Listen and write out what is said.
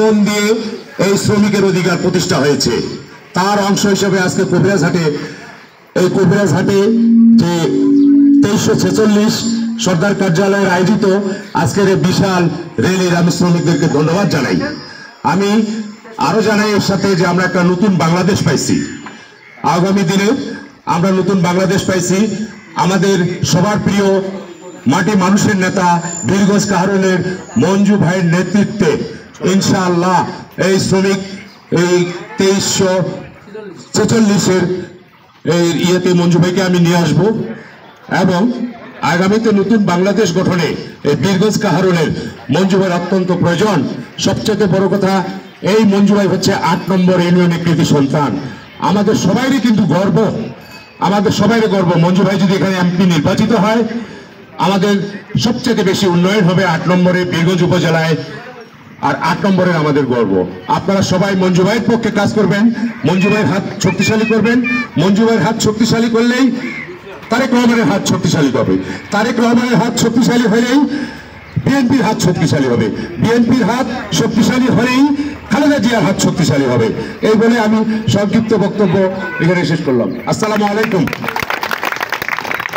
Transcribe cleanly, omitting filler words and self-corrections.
জীবন দিয়ে এই শ্রমিকের অধিকার প্রতিষ্ঠা হয়েছে। তার অংশ হিসেবে আজকে কবিরাজহাটে যে 2346 সরকার কার্যালয়ের আয়োজিত আজকের এই বিশাল র্যালির আমি শ্রমিকদেরকে ধন্যবাদ জানাই। আমি আরো জানাই এর সাথে যে আমরা একটা নতুন বাংলাদেশ পাইছি। আগামী দিনে আমরা নতুন বাংলাদেশ পাইছি। আমাদের সবার প্রিয় মাটি মানুষের নেতা বীরগঞ্জ কাহারনের মঞ্জু ভাইয়ের নেতৃত্বে ইনশাআল্লাহ এই শ্রমিক এই 2346-এর এই ইয়েতে মঞ্জু ভাইকে আমি নিয়ে আসবো এবং আগামীতে নতুন বাংলাদেশ গঠনে এই বীরগঞ্জ কাহারনের মঞ্জু ভাইয়ের অত্যন্ত প্রয়োজন। সবচেয়ে বড় কথা, এই মঞ্জু ভাই হচ্ছে 8 নম্বর ইউনিয়নের কৃতি সন্তান। আমাদের সবাইরই কিন্তু গর্ব, মঞ্জু ভাই যদি এখানে এমপি নির্বাচিত হয় আমাদের সবচেয়ে বেশি উন্নয়ন হবে 8 নম্বরে বীরগঞ্জ উপজেলায়। আর 8 নম্বরের আমাদের গর্ব। আপনারা সবাই মঞ্জু ভাইয়ের পক্ষে কাজ করবেন, মঞ্জু ভাইয়ের হাত শক্তিশালী করবেন। মঞ্জু ভাইয়ের হাত শক্তিশালী করলেই তারেক রহমানের হাত শক্তিশালী হবে, তারেক রহমানের হাত শক্তিশালী হলেই বিএনপির হাত শক্তিশালী হবে, বিএনপির হাত শক্তিশালী হলেই খালেদা জিয়ার হাত শক্তিশালী হবে। এই বলে আমি সংক্ষিপ্ত বক্তব্য এখানে শেষ করলাম। আসসালামু আলাইকুম।